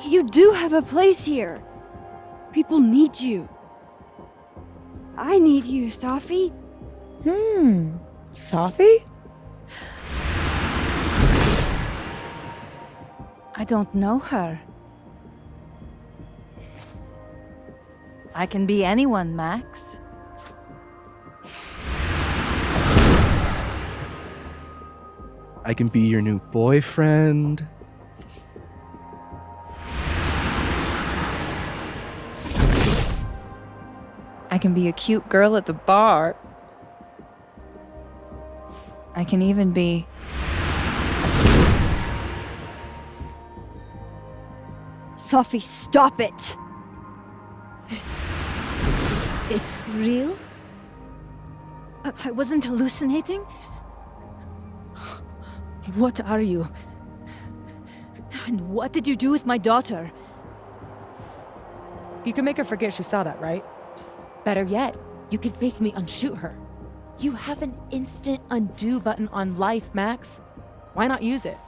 You do have a place here. People need you. I need you, Sophie. Sophie? I don't know her. I can be anyone, Max. I can be your new boyfriend. I can be a cute girl at the bar. I can even be... Sophie, stop it! It's real? I wasn't hallucinating? What are you? And what did you do with my daughter? You can make her forget she saw that, right? Better yet, you could make me unshoot her. You have an instant undo button on life, Max. Why not use it?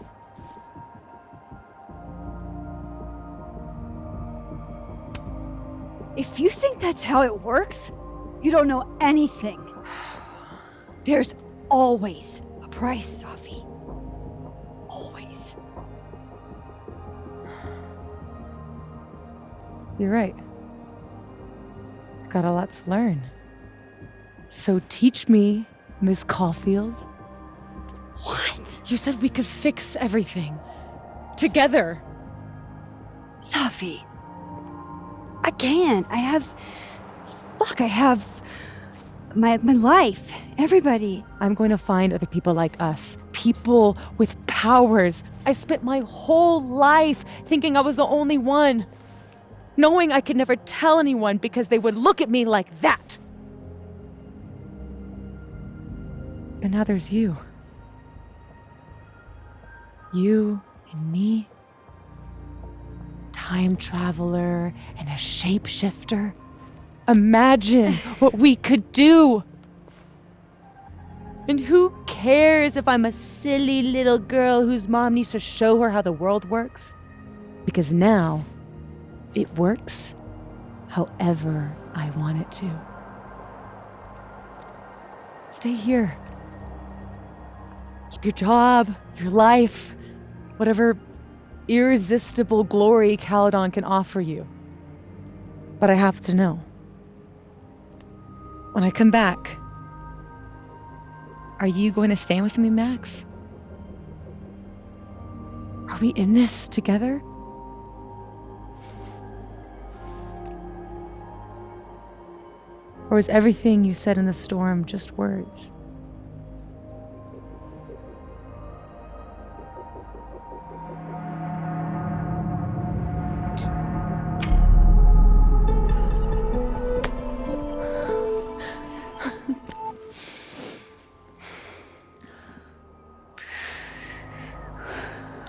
If you think that's how it works, you don't know anything. There's always a price, Sophie. Always. You're right. I've got a lot to learn. So teach me, Miss Caulfield. What? You said we could fix everything. Together. Sophie. I can't. I have my life. Everybody. I'm going to find other people like us. People with powers. I spent my whole life thinking I was the only one. Knowing I could never tell anyone because they would look at me like that. But now there's you. You and me. Time traveler and a shapeshifter. Imagine what we could do. And who cares if I'm a silly little girl whose mom needs to show her how the world works? Because now, it works however I want it to. Stay here. Keep your job, your life, whatever irresistible glory Caledon can offer you. But I have to know. When I come back, are you going to stand with me, Max? Are we in this together? Or is everything you said in the storm just words?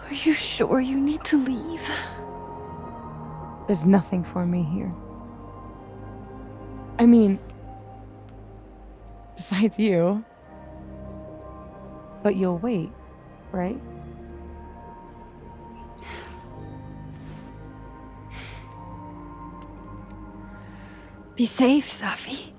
Are you sure you need to leave? There's nothing for me here. I mean, besides you. But you'll wait, right? Be safe, Sophie.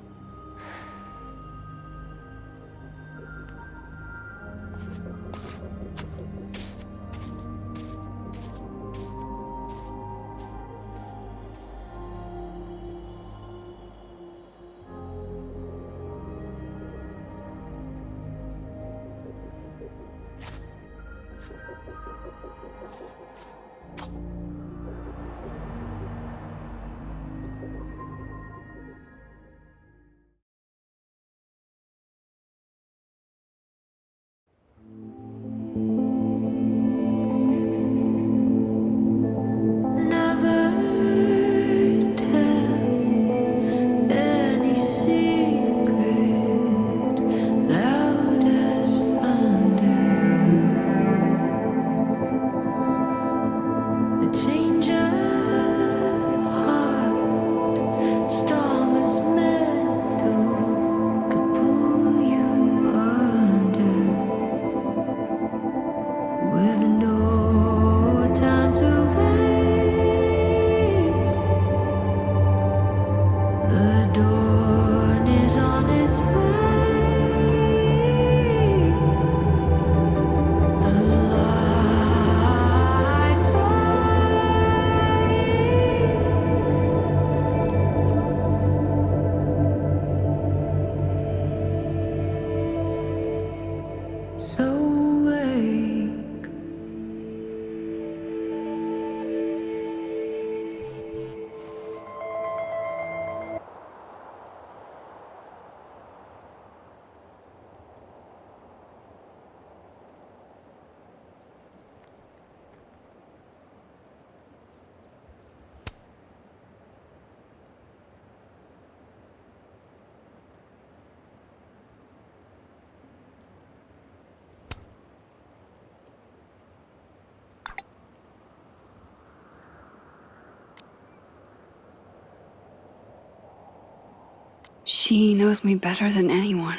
She knows me better than anyone.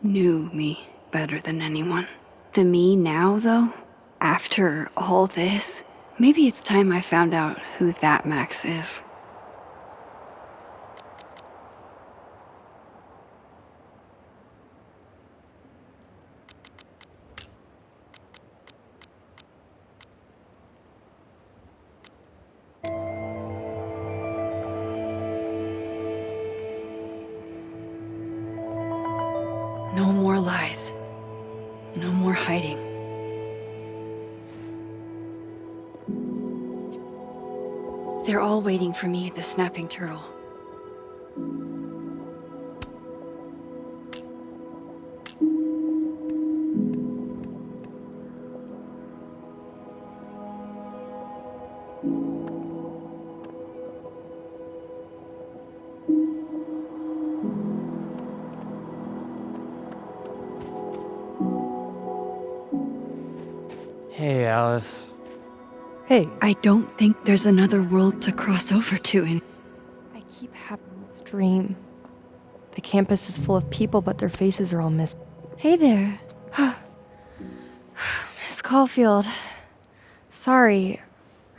Knew me better than anyone. The me now, though, after all this, maybe it's time I found out who that Max is. No more lies. No more hiding. They're all waiting for me at the Snapping Turtle. Hey, Alice. Hey, I don't think there's another world to cross over to in. I keep having this dream. The campus is full of people, but their faces are all missing. Hey there. Miss Caulfield. Sorry.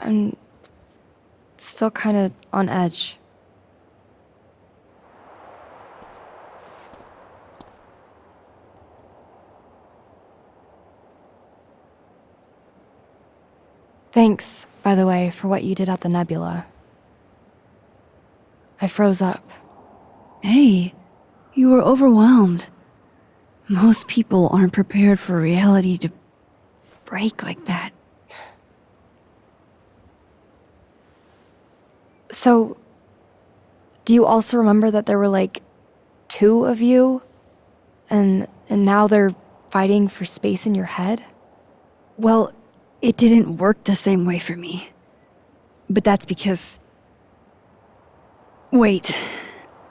I'm still kind of on edge. Thanks, by the way, for what you did at the nebula. I froze up. Hey, you were overwhelmed. Most people aren't prepared for reality to break like that. So, do you also remember that there were like 2 of you? And now they're fighting for space in your head? Well, it didn't work the same way for me. But that's because... Wait,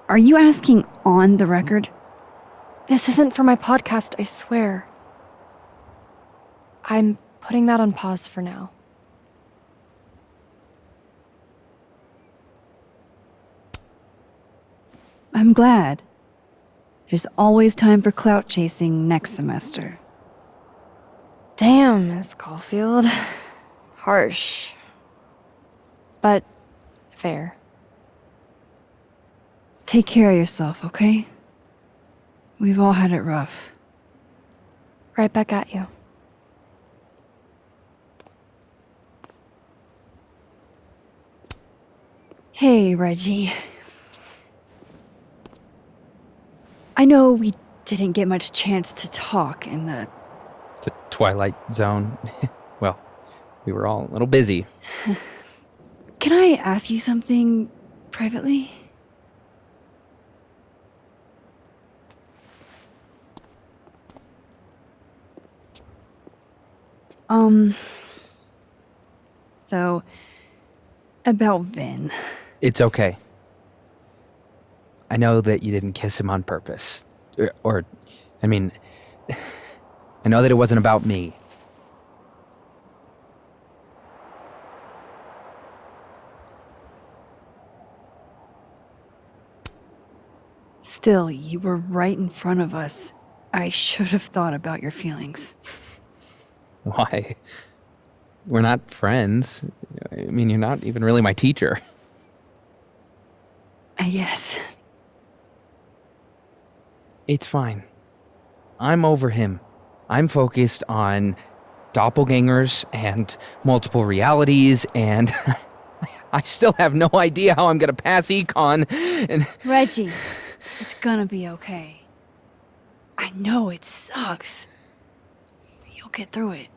are you asking on the record? This isn't for my podcast, I swear. I'm putting that on pause for now. I'm glad. There's always time for clout chasing next semester. Damn, Miss Caulfield. Harsh. But fair. Take care of yourself, okay? We've all had it rough. Right back at you. Hey, Reggie. I know we didn't get much chance to talk in the... The Twilight Zone. Well, we were all a little busy. Can I ask you something privately? So, about Vin. It's okay. I know that you didn't kiss him on purpose. I mean, I know that it wasn't about me. Still, you were right in front of us. I should have thought about your feelings. Why? We're not friends. I mean, you're not even really my teacher. I guess. It's fine. I'm over him. I'm focused on doppelgangers and multiple realities, and I still have no idea how I'm gonna pass econ. And Reggie, it's gonna be okay. I know it sucks. But you'll get through it.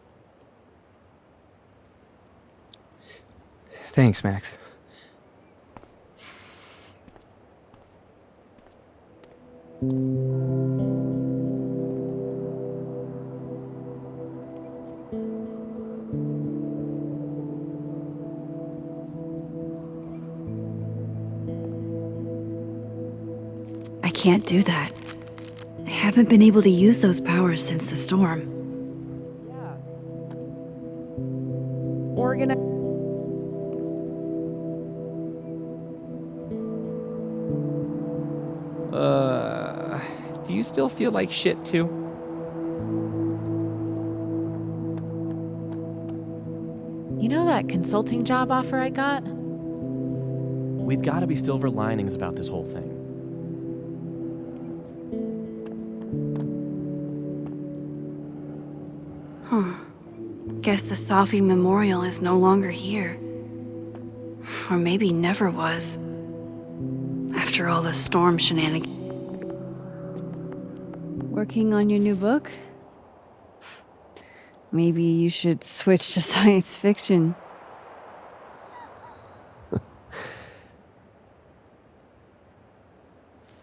thanks, Max. I can't do that. I haven't been able to use those powers since the storm. Organize. you still feel like shit too? You know that consulting job offer I got? We've got to be silver linings about this whole thing. Guess the Safi Memorial is no longer here. Or maybe never was. After all the storm shenanigans. Working on your new book? Maybe you should switch to science fiction.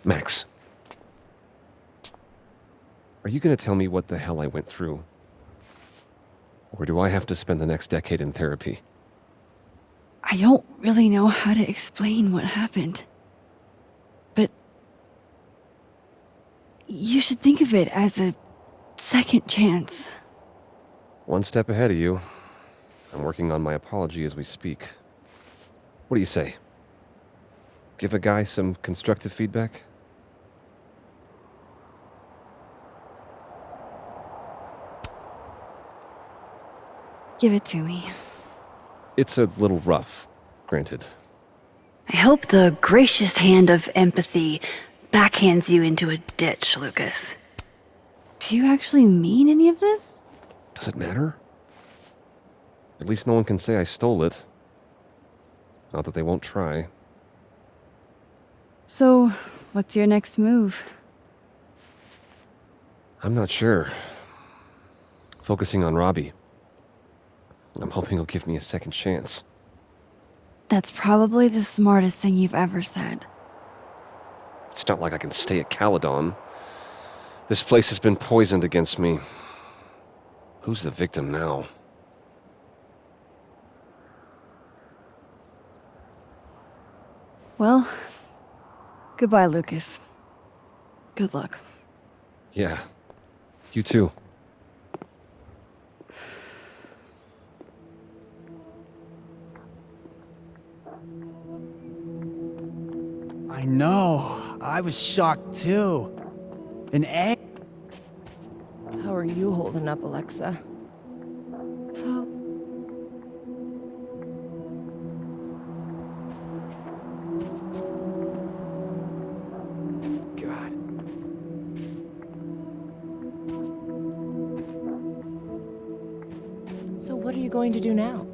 Max. Are you gonna tell me what the hell I went through? Or do I have to spend the next decade in therapy? I don't really know how to explain what happened. But you should think of it as a second chance. One step ahead of you. I'm working on my apology as we speak. What do you say? Give a guy some constructive feedback? Give it to me. It's a little rough, granted. I hope the gracious hand of empathy backhands you into a ditch, Lucas. Do you actually mean any of this? Does it matter? At least no one can say I stole it. Not that they won't try. So, what's your next move? I'm not sure. Focusing on Robbie. I'm hoping he'll give me a second chance. That's probably the smartest thing you've ever said. It's not like I can stay at Caledon. This place has been poisoned against me. Who's the victim now? Well, goodbye, Lucas. Good luck. Yeah, you too. I know. I was shocked too. An egg? How are you holding up, Alexa? God. So what are you going to do now?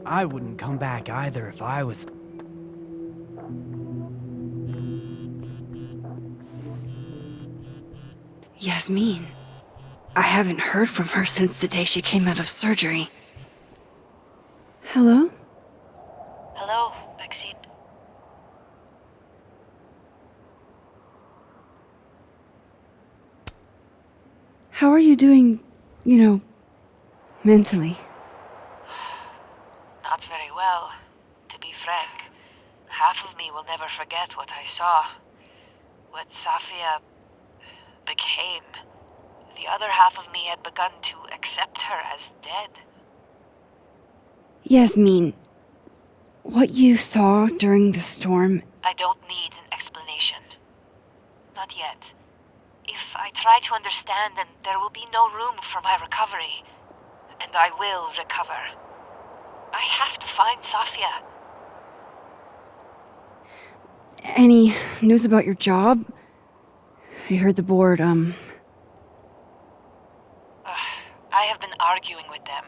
I wouldn't come back either if I was... Yasmin. I haven't heard from her since the day she came out of surgery. Hello? Hello, Maxine. How are you doing, mentally? Not very well, to be frank. Half of me will never forget what I saw. What Safia became. The other half of me had begun to accept her as dead. Yasmin, what you saw during the storm... I don't need an explanation. Not yet. If I try to understand, then there will be no room for my recovery. And I will recover. I have to find Safia. Any news about your job? I heard the board, I have been arguing with them.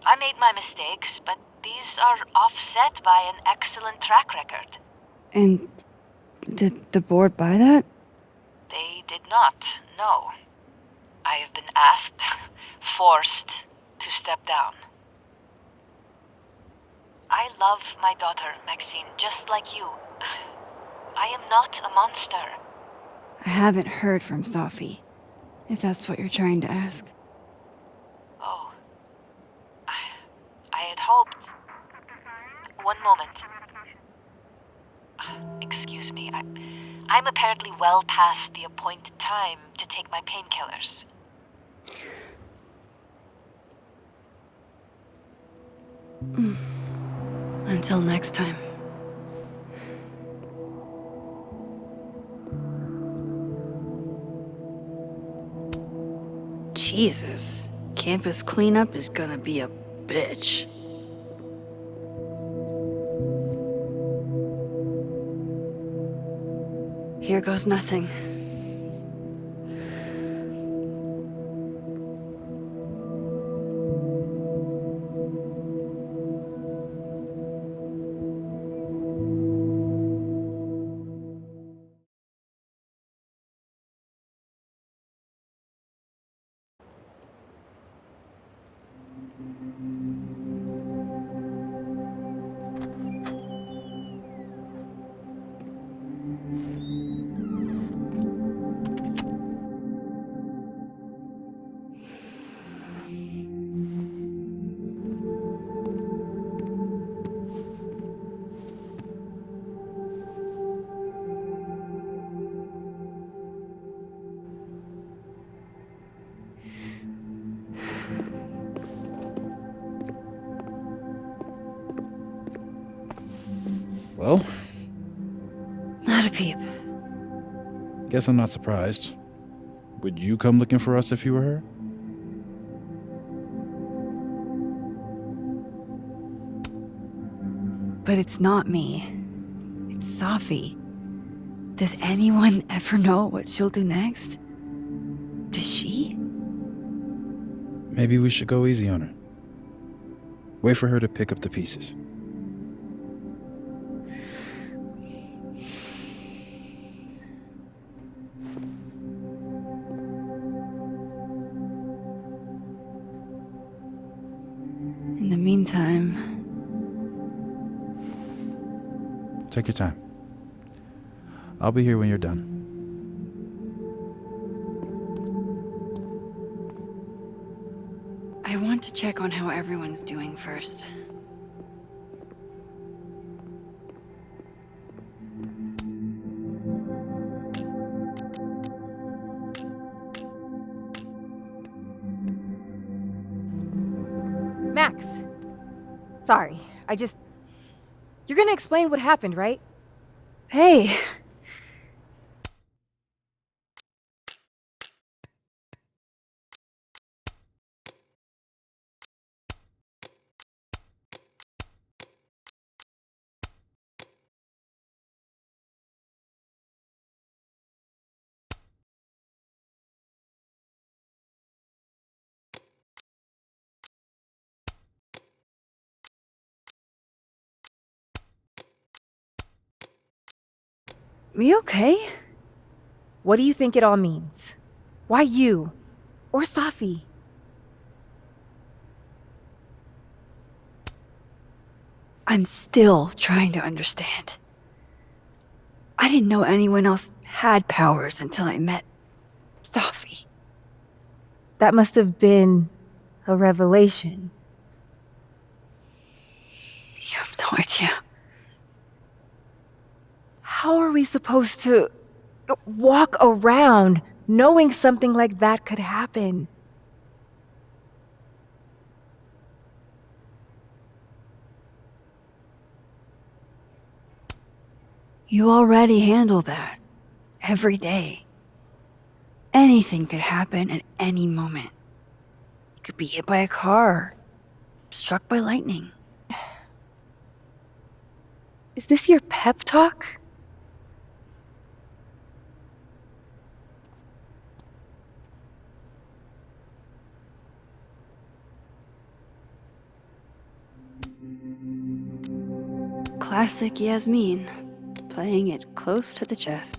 I made my mistakes, but these are offset by an excellent track record. And did the board buy that? They did not, no. I have been asked, forced, to step down. I love my daughter, Maxine, just like you. I am not a monster. I haven't heard from Safi, if that's what you're trying to ask. Oh. I had hoped... One moment. Excuse me, I'm apparently well past the appointed time to take my painkillers. Until next time. Jesus, campus cleanup is gonna be a bitch. Here goes nothing. Well, Not a peep. guess I'm not surprised. Would you come looking for us if you were her? But it's not me. It's Safi. Does anyone ever know what she'll do next? Does she? Maybe we should go easy on her. Wait for her to pick up the pieces. In the meantime, Take your time. I'll be here when you're done. I want to check on how everyone's doing first. Max! Sorry, You're gonna explain what happened, right? Hey! You okay? What do you think it all means? Why you? Or Safi? I'm still trying to understand. I didn't know anyone else had powers until I met Safi. That must have been a revelation. You have no idea. How are we supposed to walk around knowing something like that could happen? You already handle that. Every day. Anything could happen at any moment. You could be hit by a car. Struck by lightning. Is this your pep talk? Classic Yasmin. Playing it close to the chest.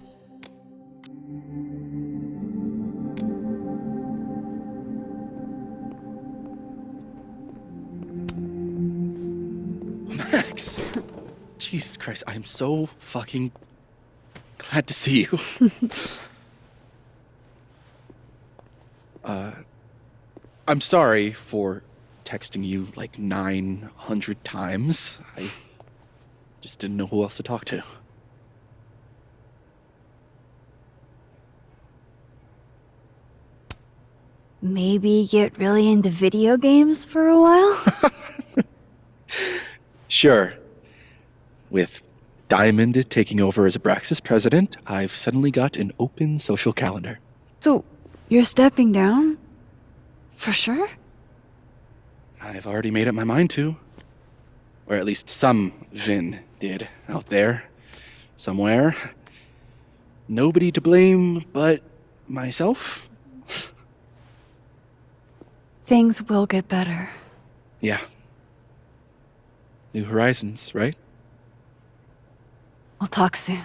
Max! Jesus Christ, I am so fucking glad to see you. I'm sorry for texting you like 900 times. I just didn't know who else to talk to. Maybe get really into video games for a while? Sure. With Diamond taking over as Abraxas president, I've suddenly got an open social calendar. So, you're stepping down? For sure? I've already made up my mind to. Or at least some Vin did out there. Somewhere. Nobody to blame but myself? Things will get better. Yeah. New horizons, right? We'll talk soon.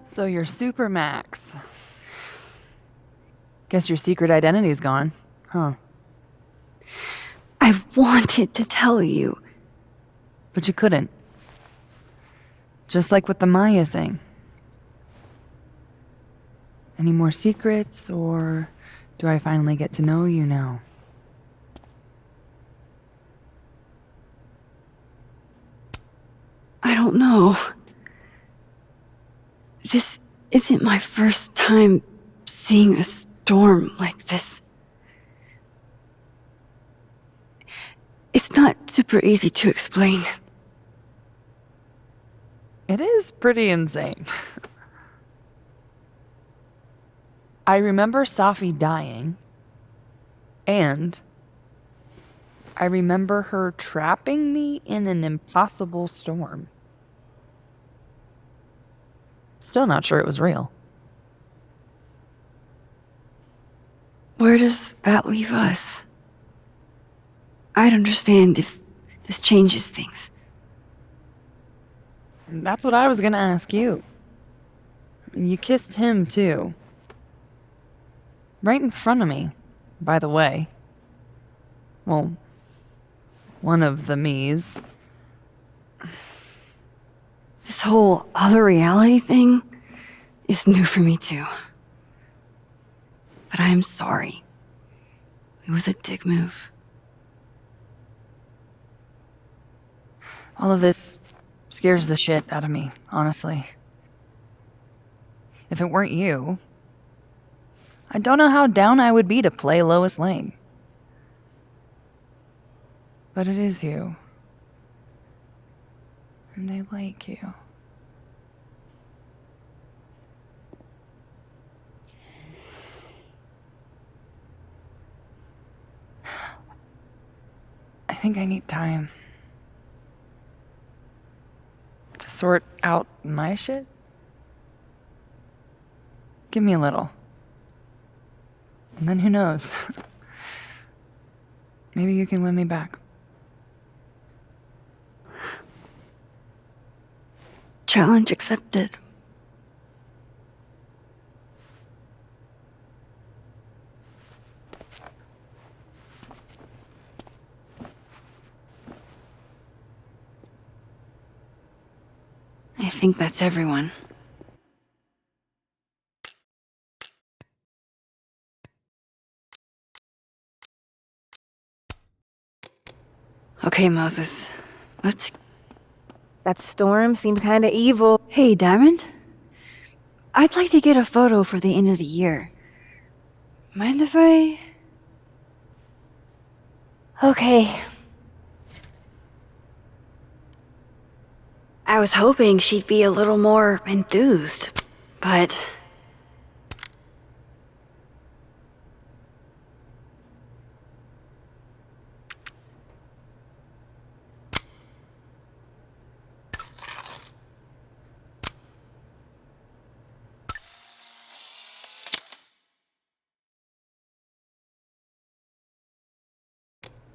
So you're Super Max. Guess your secret identity's gone, huh? I wanted to tell you. But you couldn't. Just like with the Maya thing. Any more secrets, or do I finally get to know you now? I don't know. This isn't my first time seeing a storm like this. It's not super easy to explain. It is pretty insane. I remember Safi dying, and I remember her trapping me in an impossible storm. Still not sure it was real. Where does that leave us? I'd understand if this changes things. That's what I was gonna ask you. You kissed him, too. Right in front of me, by the way. Well, one of the me's. This whole other reality thing is new for me too. But I am sorry. It was a dick move. All of this scares the shit out of me, honestly. If it weren't you, I don't know how down I would be to play Lois Lane. But it is you. And I like you. I think I need time to sort out my shit. Give me a little. And then who knows? Maybe you can win me back. Challenge accepted. I think that's everyone. Okay, Moses. Let's... That storm seems kinda evil. Hey, Diamond? I'd like to get a photo for the end of the year. Mind if I... Okay. I was hoping she'd be a little more enthused, but...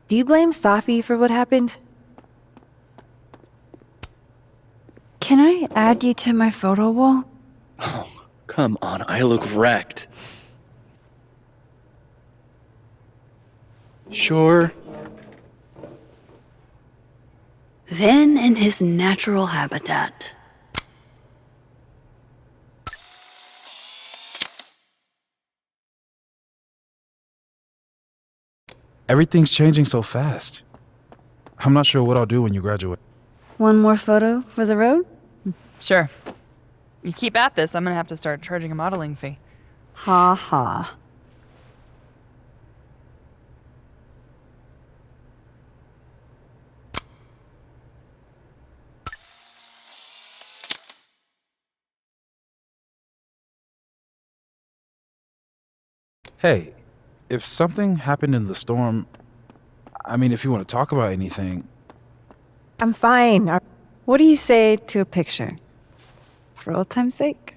Do you blame Safi for what happened? Can I add you to my photo wall? Oh, come on, I look wrecked. Sure. Vin in his natural habitat. Everything's changing so fast. I'm not sure what I'll do when you graduate. One more photo for the road? Sure. You keep at this, I'm gonna have to start charging a modeling fee. Ha ha. Hey, if something happened in the storm, I mean, if you want to talk about anything, I'm fine. What do you say to a picture? For old time's sake?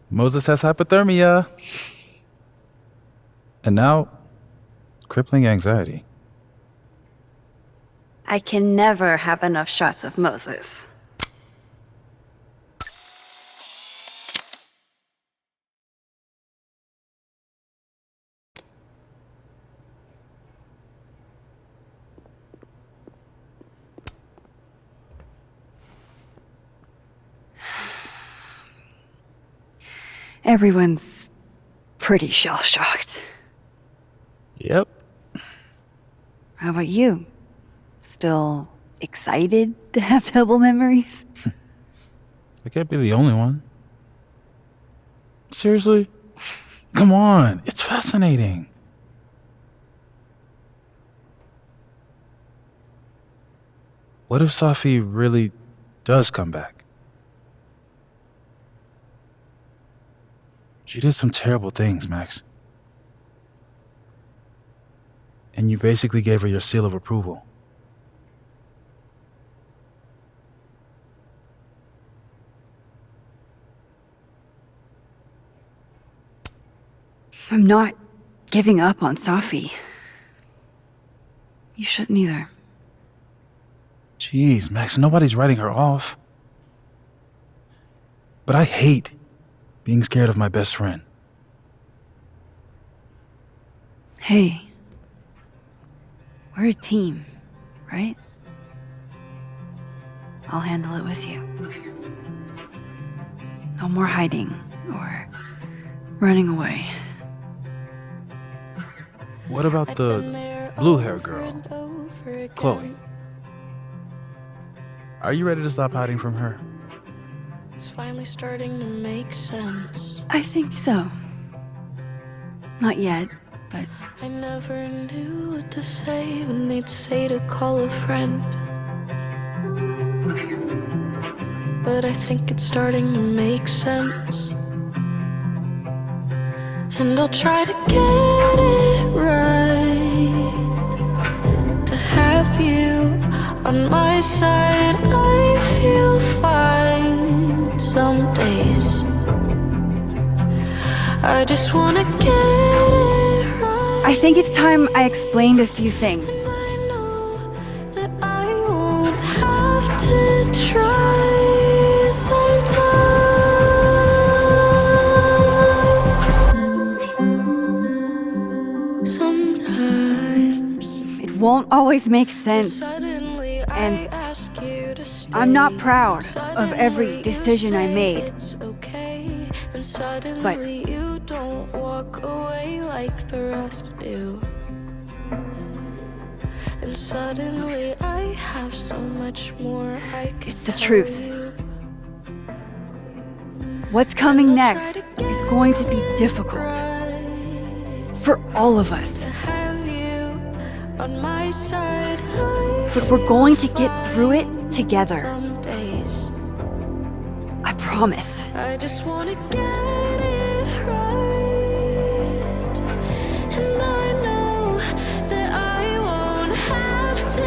Moses has hypothermia. And now, crippling anxiety. I can never have enough shots of Moses. Everyone's pretty shell-shocked. Yep. How about you? Still excited to have double memories? I can't be the only one. Seriously? Come on, it's fascinating. What if Safi really does come back? She did some terrible things, Max. And you basically gave her your seal of approval. I'm not giving up on Safi. You shouldn't either. Jeez, Max, nobody's writing her off. But I hate being scared of my best friend. Hey, we're a team, right? I'll handle it with you. No more hiding or running away. What about the blue-haired girl, Chloe? Are you ready to stop hiding from her? It's finally starting to make sense. I think so. Not yet, but I never knew what to say when they'd say to call a friend. But I think it's starting to make sense. And I'll try to get it right. To have you on my side, I feel fine some days. I just wanna get it right. I think it's time I explained a few things. I know that I won't have to try sometimes. It won't always make sense. And I'm not proud of every decision I made. But you don't walk away like the rest do. And suddenly I have so much more I could it's the tell truth. you. What's coming next is going to be difficult. For all of us. To have you on my side, But we're going to get through it together. some days. I promise. I just wanna get it right. And I know that I won't have to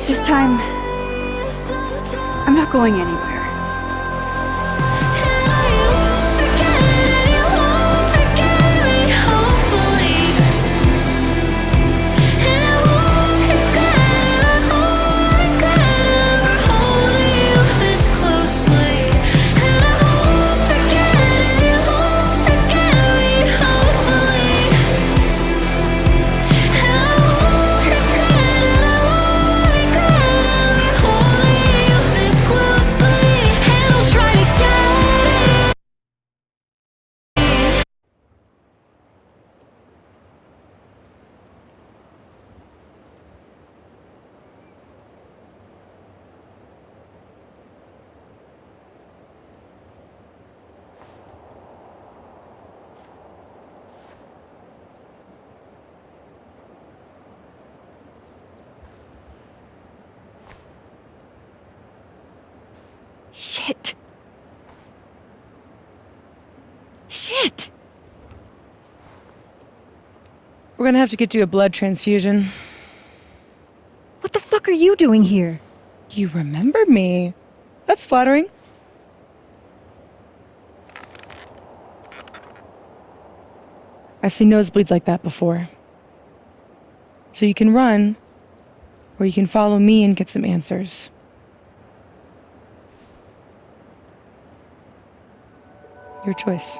This time, try sometimes. I'm not going anywhere. And I used to forget it, you won't forget me, hopefully. And I won't regret ever holding you this closely. And I won't forget it, you won't forget me, hopefully. And I won't regret Shit. Shit. We're gonna have to get you a blood transfusion. What the fuck are you doing here? You remember me. That's flattering. I've seen nosebleeds like that before. So you can run, or you can follow me and get some answers. Your choice.